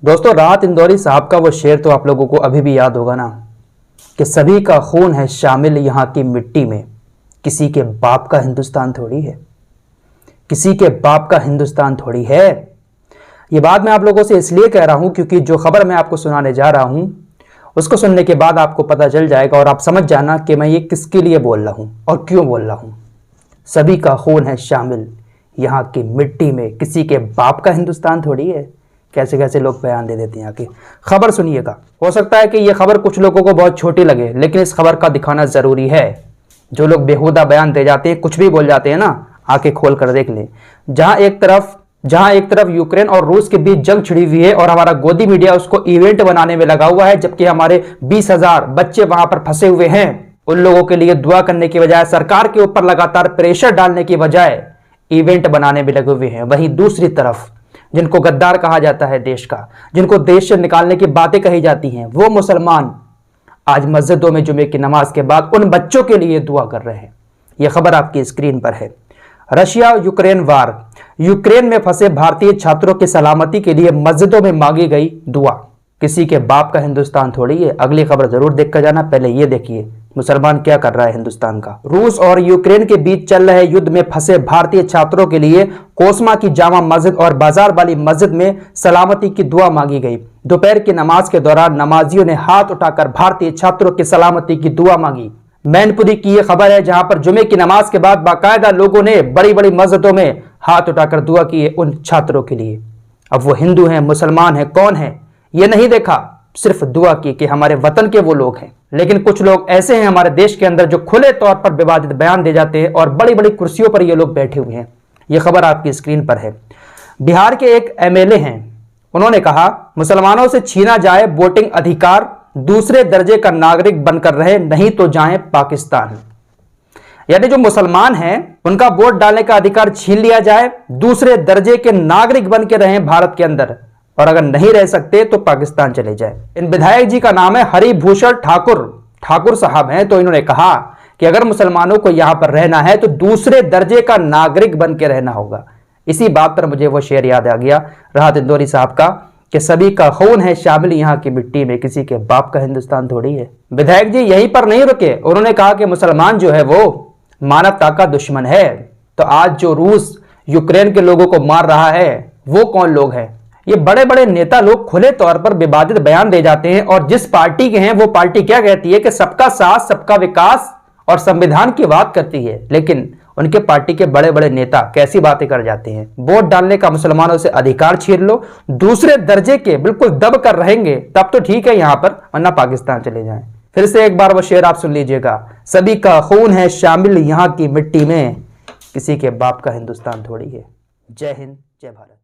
दोस्तों, राहत इंदौरी साहब का वो शेर तो आप लोगों को अभी भी याद होगा ना, कि सभी का खून है शामिल यहाँ की मिट्टी में, किसी के बाप का हिंदुस्तान थोड़ी है, किसी के बाप का हिंदुस्तान थोड़ी है। ये बात मैं आप लोगों से इसलिए कह रहा हूं क्योंकि जो खबर मैं आपको सुनाने जा रहा हूं उसको सुनने के बाद आपको पता चल जाएगा और आप समझ जाना कि मैं ये किसके लिए बोल रहा हूं और क्यों बोल रहा हूं। सभी का खून है शामिल यहाँ की मिट्टी में, किसी के बाप का हिंदुस्तान थोड़ी है। कैसे कैसे लोग बयान दे देते हैं यहाँ की। खबर सुनिएगा। हो सकता है कि ये खबर कुछ लोगों को बहुत छोटी लगे, लेकिन इस खबर का दिखाना जरूरी है। जो लोग बेहुदा बयान दे जाते हैं, कुछ भी बोल जाते हैं ना, आंखें खोल कर देख लें। जहां एक तरफ यूक्रेन और रूस के बीच जंग छिड़ी हुई है और हमारा गोदी मीडिया उसको इवेंट बनाने में लगा हुआ है, जबकि हमारे 20,000 बच्चे वहां पर फंसे हुए हैं। उन लोगों के लिए दुआ करने की बजाय, सरकार के ऊपर लगातार प्रेशर डालने की बजाय इवेंट बनाने में लगे हुए हैं। वहीं दूसरी तरफ जिनको गद्दार कहा जाता है देश का, जिनको देश से निकालने की बातें कही जाती हैं, वो मुसलमान आज मस्जिदों में जुमे की नमाज के बाद उन बच्चों के लिए दुआ कर रहे हैं। यह खबर आपकी स्क्रीन पर है। रशिया यूक्रेन वार, यूक्रेन में फंसे भारतीय छात्रों की सलामती के लिए मस्जिदों में मांगी गई दुआ। किसी के बाप का हिंदुस्तान थोड़ी है। अगली खबर जरूर देख कर जाना, पहले ये देखिए मुसलमान क्या कर रहा है हिंदुस्तान का। रूस और यूक्रेन के बीच चल रहे युद्ध में फंसे भारतीय छात्रों के लिए कोसमा की जामा मस्जिद और बाजार वाली मस्जिद में सलामती की दुआ मांगी गई। दोपहर की नमाज के दौरान नमाजियों ने हाथ उठाकर भारतीय छात्रों की सलामती की दुआ मांगी। मैनपुरी की यह खबर है, जहां पर जुमे की नमाज के बाद बाकायदा लोगों ने बड़ी बड़ी मस्जिदों में हाथ उठाकर दुआ की है उन छात्रों के लिए। अब वो हिंदू हैं, मुसलमान हैं, कौन है ये नहीं देखा, सिर्फ दुआ की कि हमारे वतन के वो लोग हैं। लेकिन कुछ लोग ऐसे हैं हमारे देश के अंदर जो खुले तौर पर विवादित बयान दे जाते हैं और बड़ी बड़ी कुर्सियों पर ये लोग बैठे हुए हैं। ये खबर आपकी स्क्रीन पर है। बिहार के एक एमएलए हैं, उन्होंने कहा मुसलमानों से छीना जाए वोटिंग अधिकार, दूसरे दर्जे का नागरिक बनकर रहे, नहीं तो जाएं पाकिस्तान। यानी जो मुसलमान हैं उनका वोट डालने का अधिकार छीन लिया जाए, दूसरे दर्जे के नागरिक बन के रहें भारत के अंदर, और अगर नहीं रह सकते तो पाकिस्तान चले जाए। इन विधायक जी का नाम है हरिभूषण ठाकुर साहब हैं। तो इन्होंने कहा कि अगर मुसलमानों को यहां पर रहना है तो दूसरे दर्जे का नागरिक बन के रहना होगा। इसी बात पर मुझे वो शेर याद आ गया राहत इंदौरी साहब का, कि सभी का खून है शामिल यहाँ की मिट्टी में, किसी के बाप का हिंदुस्तान थोड़ी है। विधायक जी यहीं पर नहीं रुके, उन्होंने कहा कि मुसलमान जो है वो मानवता का दुश्मन है। तो आज जो रूस यूक्रेन के लोगों को मार रहा है वो कौन लोग हैं? ये बड़े बड़े नेता लोग खुले तौर पर विवादित बयान दे जाते हैं और जिस पार्टी के हैं वो पार्टी क्या कहती है कि सबका साथ, सबका विकास और संविधान की बात करती है, लेकिन उनके पार्टी के बड़े बड़े नेता कैसी बातें कर जाते हैं। वोट डालने का मुसलमानों से अधिकार छीन लो, दूसरे दर्जे के बिल्कुल दब कर रहेंगे तब तो ठीक है यहां पर, वरना पाकिस्तान चले जाएं। फिर से एक बार वो शेर आप सुन लीजिएगा, सभी का खून है शामिल यहाँ की मिट्टी में, किसी के बाप का हिंदुस्तान थोड़ी है। जय हिंद, जय भारत।